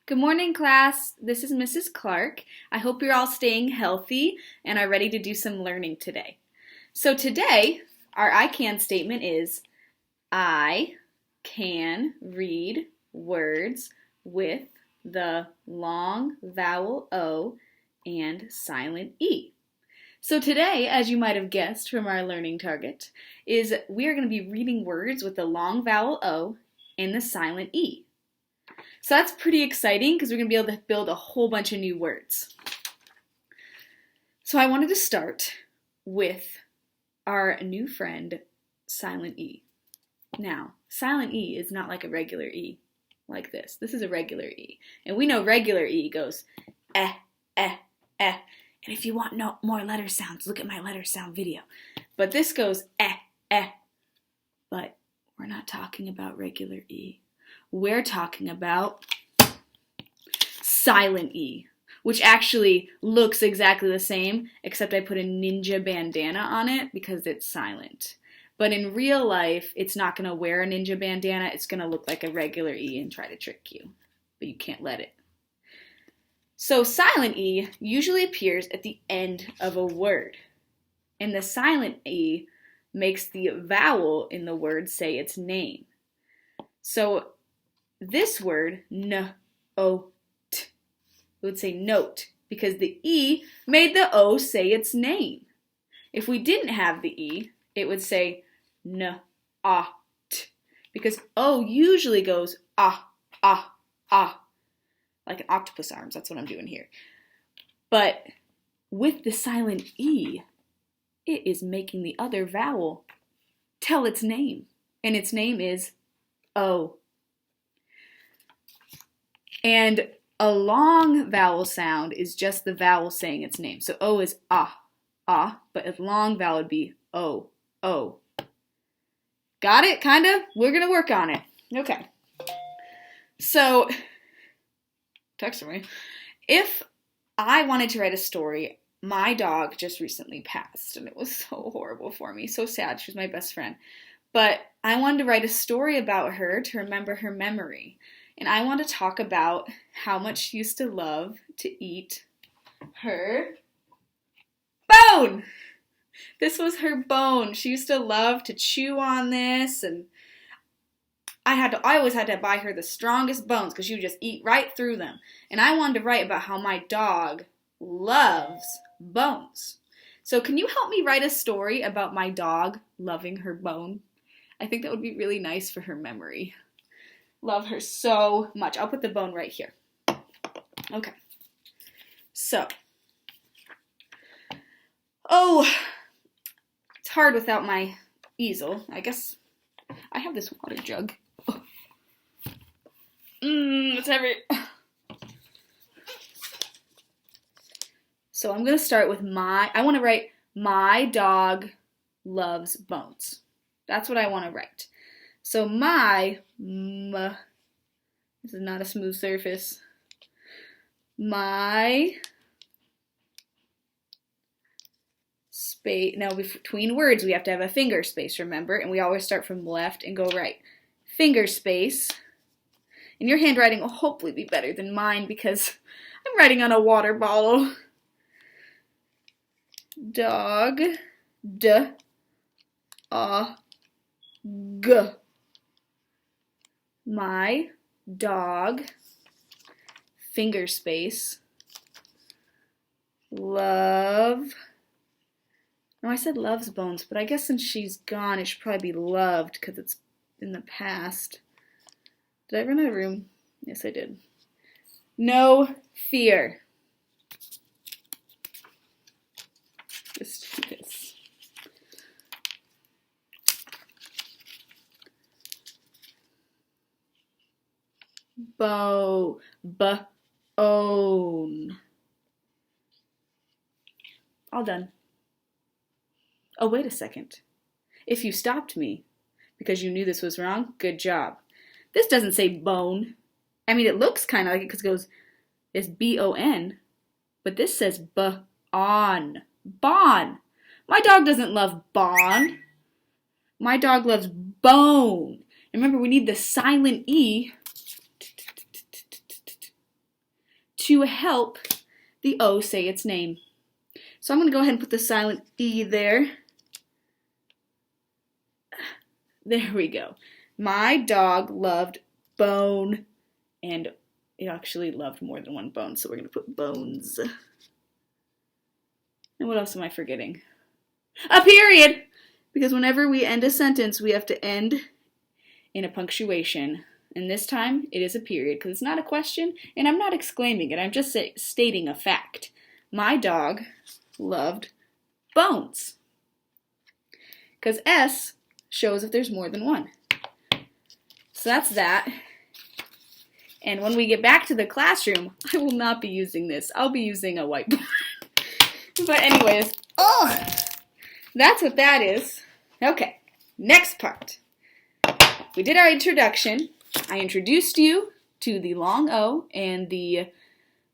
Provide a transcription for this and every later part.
Good morning, class. This is Mrs. Clark. I hope you're all staying healthy and are ready to do some learning today. So today, our I can statement is, I can read words with the long vowel O and silent E. So today, as you might have guessed from our learning target, is we are going to be reading words with the long vowel O and the silent E. So that's pretty exciting because we're going to be able to build a whole bunch of new words. So I wanted to start with our new friend, silent E. Now, silent E is not like a regular E, like this. This is a regular E. And we know regular E goes eh, eh, eh. And if you want more letter sounds, look at my letter sound video. But this goes eh, eh. But we're not talking about regular E. We're talking about silent E, which actually looks exactly the same, except I put a ninja bandana on it because it's silent. But in real life, it's not going to wear a ninja bandana. It's going to look like a regular E and try to trick you, but you can't let it. So silent E usually appears at the end of a word, and the silent E makes the vowel in the word say its name. So this word, n-o-t, it would say note because the E made the O say its name. If we didn't have the E, it would say n-a-t because O usually goes ah, ah, ah, like an octopus arms. That's what I'm doing here. But with the silent E, it is making the other vowel tell its name, and its name is O. And a long vowel sound is just the vowel saying its name. So O is ah, ah, but a long vowel would be O, O. Got it? Kind of? We're going to work on it. Okay. So, text me. If I wanted to write a story, my dog just recently passed, and it was so horrible for me. So sad. She was my best friend. But I wanted to write a story about her to remember her memory. And I want to talk about how much she used to love to eat her bone. This was her bone. She used to love to chew on this, and I always had to buy her the strongest bones because she would just eat right through them. And I wanted to write about how my dog loves bones. So can you help me write a story about my dog loving her bone? I think that would be really nice for her memory. Love her so much. I'll put the bone right here. Okay. So. Oh, it's hard without my easel. I guess I have this water jug. Oh. It's heavy. So I'm going to start with I want to write, my dog loves bones. That's what I want to write. So this is not a smooth surface. My space, now between words we have to have a finger space, remember? And we always start from left and go right. Finger space. And your handwriting will hopefully be better than mine because I'm writing on a water bottle. Dog, d-a-g. My dog, finger space, love. No, I said loves bones, but I guess since she's gone, it should probably be loved because it's in the past. Did I run out of room? Yes, I did. No fear. Just do this. Bone. All done. Oh, wait a second. If you stopped me because you knew this was wrong, good job. This doesn't say bone. I mean, it looks kind of like it because it goes, it's B-O-N, but this says b-on. Bon. My dog doesn't love bon. My dog loves bone. And remember, we need the silent E to help the O say its name. So I'm going to go ahead and put the silent E there. There we go. My dog loved bone, and it actually loved more than one bone, so we're going to put bones. And what else am I forgetting? A period! Because whenever we end a sentence, we have to end in a punctuation. And this time, it is a period, because it's not a question, and I'm not exclaiming it. I'm just stating a fact. My dog loved bones. Because S shows if there's more than one. So that's that. And when we get back to the classroom, I will not be using this. I'll be using a whiteboard. But anyways, that's what that is. Okay, next part. We did our introduction. I introduced you to the long O and the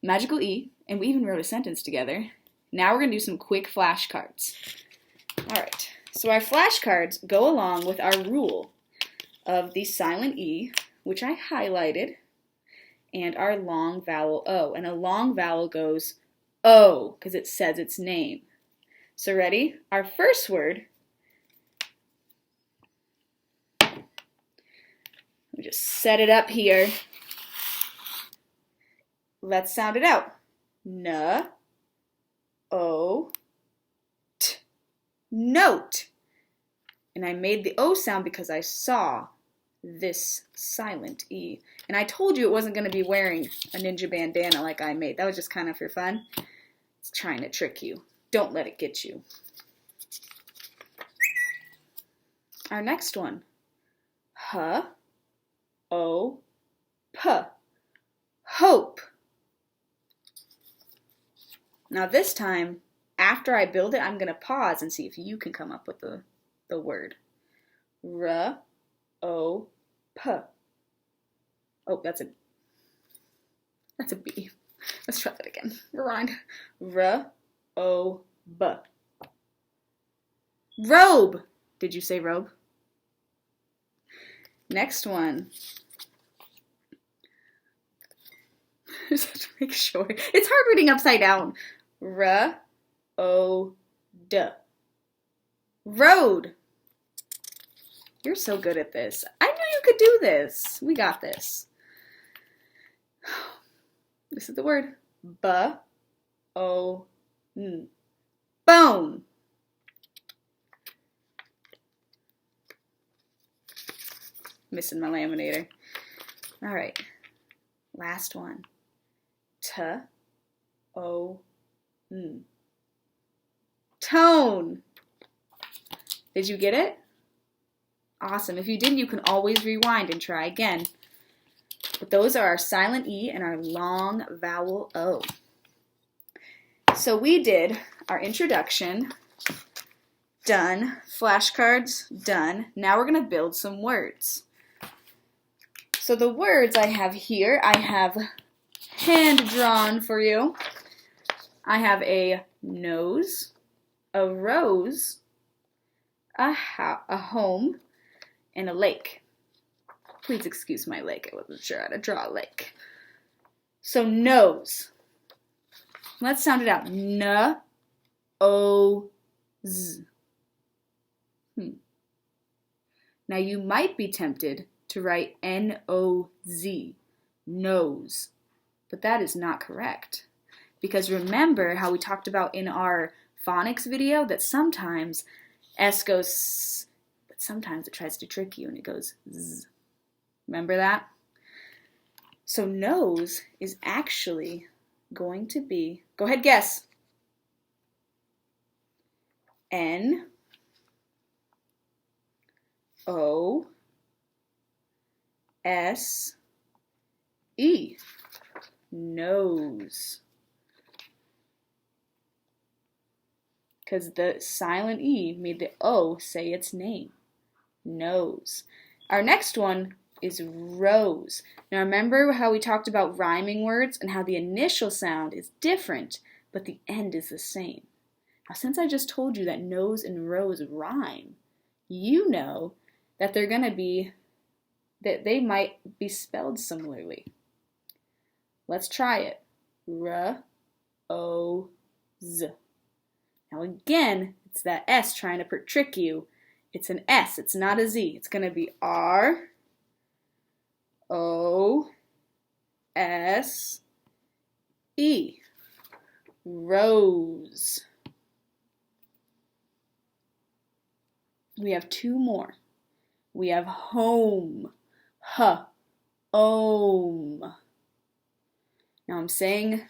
magical E, and we even wrote a sentence together. Now we're going to do some quick flashcards. All right, so our flashcards go along with our rule of the silent E, which I highlighted, and our long vowel O. And a long vowel goes O, because it says its name. So ready? Our first word, we just set it up here. Let's sound it out. N, O, T. Note. And I made the O sound because I saw this silent E. And I told you it wasn't going to be wearing a ninja bandana like I made. That was just kind of for fun. It's trying to trick you. Don't let it get you. Our next one. H, O, P. Hope. Now this time, after I build it, I'm going to pause and see if you can come up with the word. R, O, P. Oh, that's a B. Let's try that again. Rewind. R, O, B. Robe. Did you say robe? Next one. Just have to make sure. It's hard reading upside down. R, O, D. Road. You're so good at this. I knew you could do this. We got this. This is the word. B-O-N. Bone. Missing my laminator. All right. Last one. T-O-N. Tone. Did you get it? Awesome. If you didn't, you can always rewind and try again. But those are our silent E and our long vowel O. So we did our introduction. Done. Flashcards. Done. Now we're going to build some words. So the words I have here, I have hand drawn for you. I have a nose, a rose, a home, and a lake. Please excuse my lake. I wasn't sure how to draw a lake. So nose. Let's sound it out. N-O-Z. Now you might be tempted to write N-O-Z, nose, but that is not correct. Because remember how we talked about in our phonics video that sometimes S goes S, but sometimes it tries to trick you and it goes Z. Remember that? So nose is actually going to be, go ahead, guess. N O S E. Nose. Because the silent E made the O say its name. Nose. Our next one is rose. Now remember how we talked about rhyming words and how the initial sound is different, but the end is the same. Now since I just told you that nose and rose rhyme, you know that they're going to be, that they might be spelled similarly. Let's try it. R-O-Z. Now again, it's that S trying to trick you. It's an S, it's not a Z. It's going to be R-O-S-E. Rose. We have two more. We have home. Home. Now I'm saying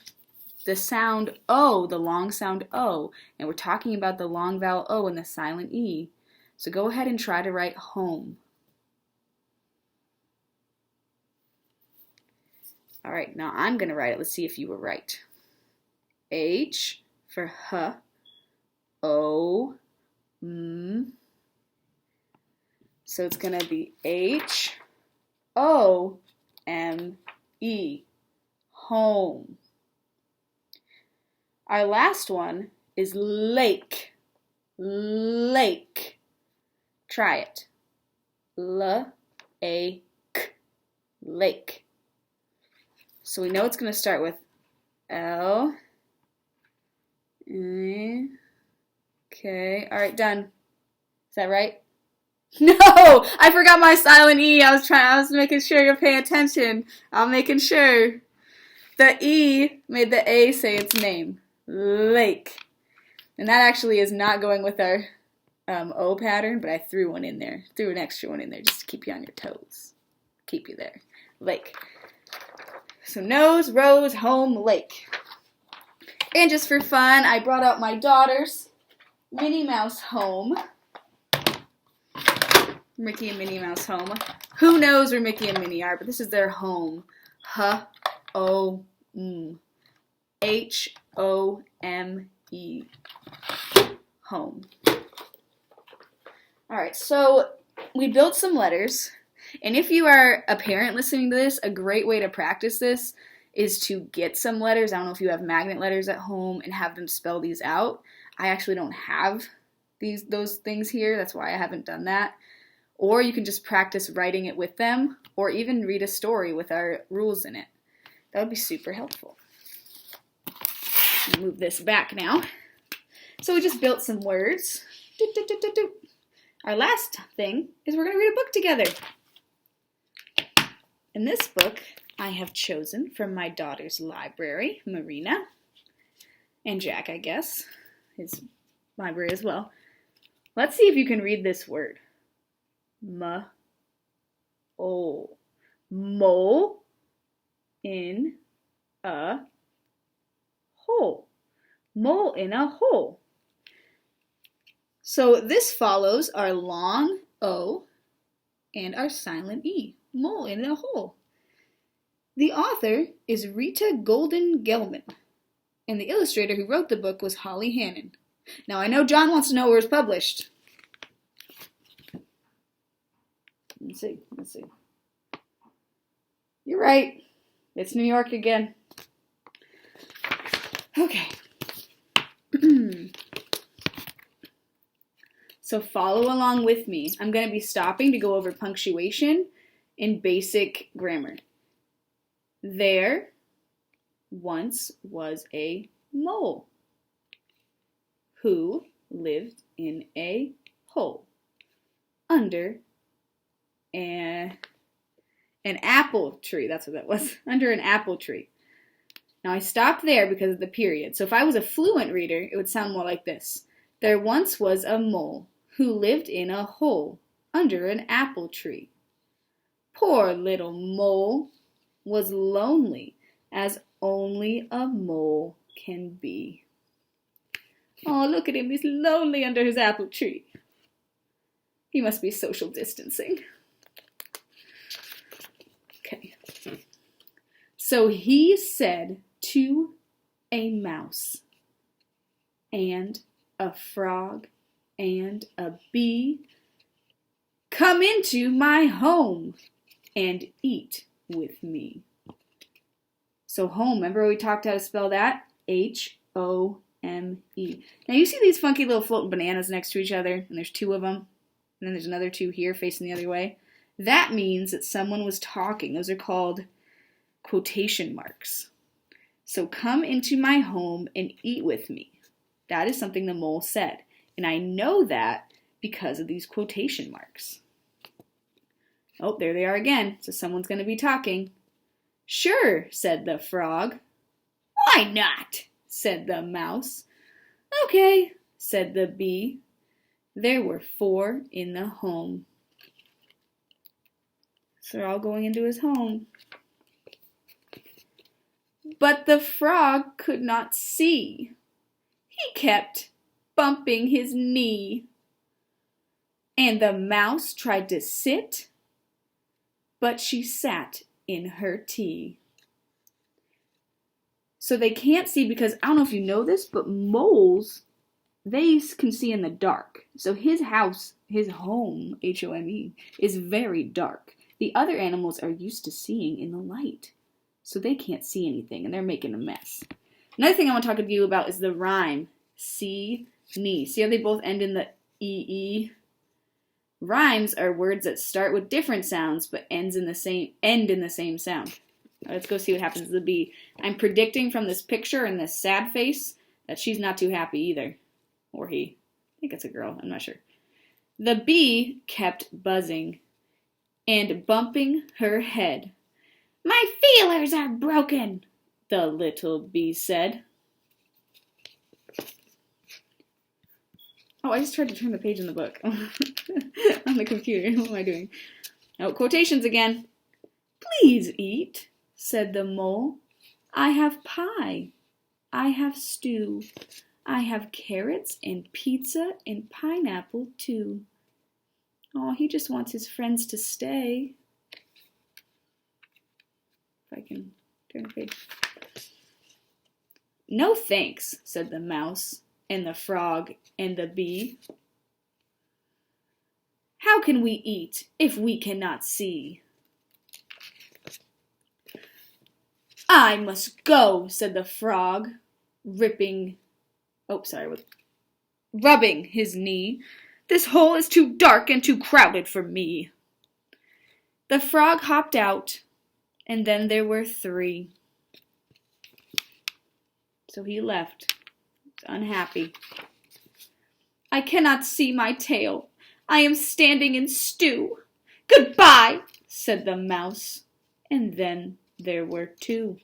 the sound O, the long sound O, and we're talking about the long vowel O and the silent E. So go ahead and try to write home. All right, now I'm going to write it. Let's see if you were right. H for H, O, M. So it's going to be H-O-M-E, home. Our last one is lake. Lake. Try it. L-A-K. Lake. So we know it's going to start with L. Okay. All right, done. Is that right? No! I forgot my silent E. I was making sure you're paying attention. I'm making sure. The E made the A say its name. Lake. And that actually is not going with our O pattern, but I threw one in there. Threw an extra one in there just to keep you on your toes. Keep you there. Lake. So nose, rose, home, lake. And just for fun, I brought out my daughter's Minnie Mouse home. Mickey and Minnie Mouse home. Who knows where Mickey and Minnie are, but this is their home. H-O-M. H-O-M-E. Home. Alright, so we built some letters. And if you are a parent listening to this, a great way to practice this is to get some letters. I don't know if you have magnet letters at home and have them spell these out. I actually don't have those things here. That's why I haven't done that. Or you can just practice writing it with them, or even read a story with our rules in it. That would be super helpful. Move this back now. So we just built some words. Our last thing is we're going to read a book together. And this book I have chosen from my daughter's library, Marina, and Jack, I guess, his library as well. Let's see if you can read this word. M-O. Mole in a hole. Mole in a hole. So this follows our long O and our silent E. Mole in a hole. The author is Rita Golden Gelman, and the illustrator who wrote the book was Holly Hannon. Now I know John wants to know where it's published. Let's see. You're right. It's New York again. Okay. So follow along with me. I'm going to be stopping to go over punctuation and basic grammar. There once was a mole who lived in a hole under an apple tree. That's what that was. Under an apple tree. Now I stopped there because of the period. So if I was a fluent reader, it would sound more like this. There once was a mole who lived in a hole under an apple tree. Poor little mole was lonely as only a mole can be. Oh, look at him. He's lonely under his apple tree. He must be social distancing. Okay. So he said to a mouse and a frog and a bee, "Come into my home and eat with me." So home, remember we talked how to spell that? H-O-M-E. Now you see these funky little floating bananas next to each other, and there's two of them, and then there's another two here facing the other way. That means that someone was talking. Those are called quotation marks. So come into my home and eat with me. That is something the mole said. And I know that because of these quotation marks. Oh, there they are again. So someone's going to be talking. Sure, said the frog. Why not? Said the mouse. Okay, said the bee. There were 4 in the home. So they're all going into his home. But the frog could not see. He kept bumping his knee. And the mouse tried to sit, but she sat in her tea. So they can't see because, I don't know if you know this, but moles, they can see in the dark. So his house, his home, H-O-M-E, is very dark. The other animals are used to seeing in the light. So they can't see anything, and they're making a mess. Another thing I want to talk to you about is the rhyme, see, knee. See how they both end in the E-E? Rhymes are words that start with different sounds, but end in the same sound. Let's go see what happens to the bee. I'm predicting from this picture and this sad face that she's not too happy either. Or he. I think it's a girl. I'm not sure. The bee kept buzzing and bumping her head. My feelers are broken, the little bee said. Oh, I just tried to turn the page in the book on the computer. What am I doing? Oh, quotations again. Please eat, said the mole. I have pie. I have stew. I have carrots and pizza and pineapple too. Oh, he just wants his friends to stay. If I can turn the page. No thanks, said the mouse and the frog and the bee. How can we eat if we cannot see? I must go, said the frog, rubbing his knee. This hole is too dark and too crowded for me. The frog hopped out, and then there were 3. So he left, unhappy. I cannot see my tail. I am standing in stew. Goodbye, said the mouse. And then there were 2.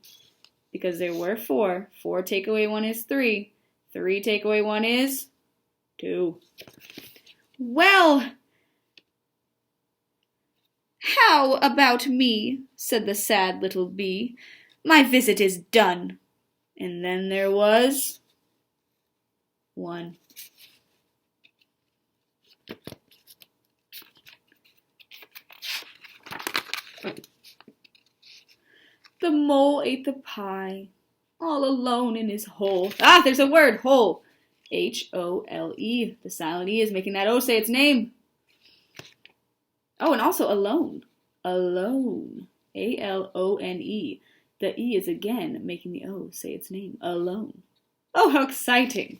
Because there were 4. 4 take away 1 is 3. 3 take away 1 is 2. Well, how about me, said the sad little bee. My visit is done. And then there was 1. The mole ate the pie, all alone in his hole. Ah, there's a word, hole. H-O-L-E. The silent E is making that O say its name. Oh, and also alone. Alone. A-L-O-N-E. The E is again making the O say its name. Alone. Oh, how exciting.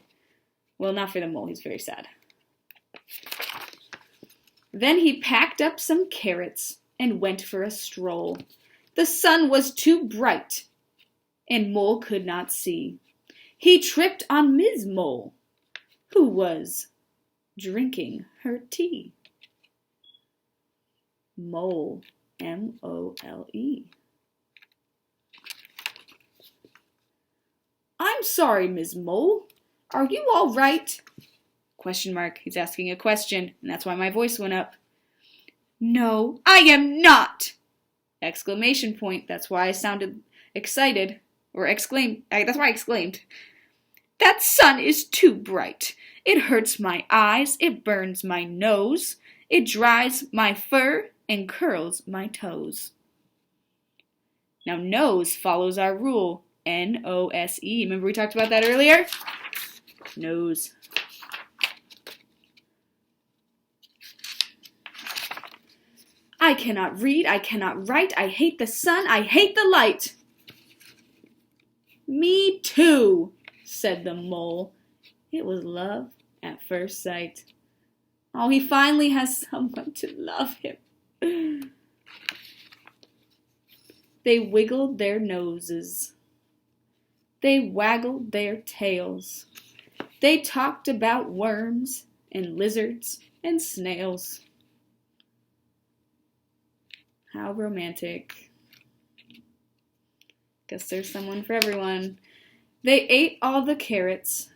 Well, not for the mole. He's very sad. Then he packed up some carrots and went for a stroll. The sun was too bright, and Mole could not see. He tripped on Ms. Mole, who was drinking her tea. Mole, M-O-L-E. I'm sorry, Ms. Mole. Are you all right? Question mark. He's asking a question, and that's why my voice went up. No, I am not! Exclamation point. That's why I sounded excited, or exclaimed. That's why I exclaimed. That sun is too bright. It hurts my eyes. It burns my nose. It dries my fur and curls my toes. Now, nose follows our rule. N-O-S-E. Remember we talked about that earlier? Nose. I cannot read, I cannot write, I hate the sun, I hate the light. Me too, said the mole. It was love at first sight. Oh, he finally has someone to love him. They wiggled their noses. They waggled their tails. They talked about worms and lizards and snails. How romantic. Guess there's someone for everyone. They ate all the carrots.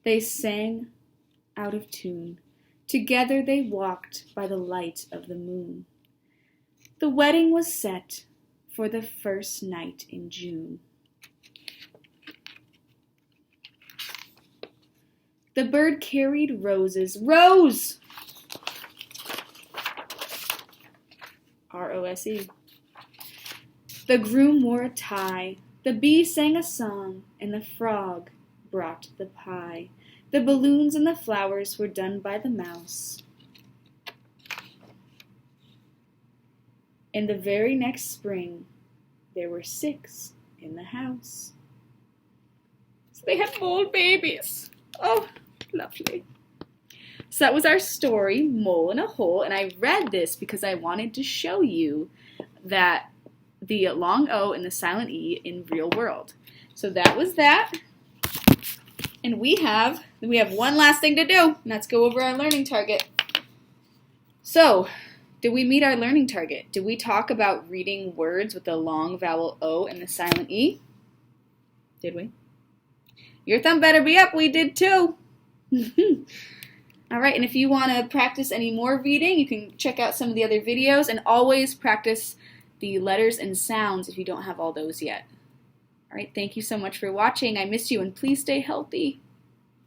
They sang out of tune. Together they walked by the light of the moon. The wedding was set for the first night in June. The bird carried roses. Rose! R-O-S-E. The groom wore a tie. The bee sang a song, and the frog brought the pie. The balloons and the flowers were done by the mouse. And the very next spring, there were 6 in the house. So they had mole babies. Oh, lovely. So that was our story, Mole in a Hole, and I read this because I wanted to show you that the long O and the silent E in real world. So that was that. And we have one last thing to do, and that's go over our learning target. So, did we meet our learning target? Did we talk about reading words with the long vowel O and the silent E? Did we? Your thumb better be up. We did too. All right, and if you want to practice any more reading, you can check out some of the other videos, and always practice the letters and sounds if you don't have all those yet. All right, thank you so much for watching. I miss you, and please stay healthy.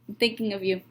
I'm thinking of you.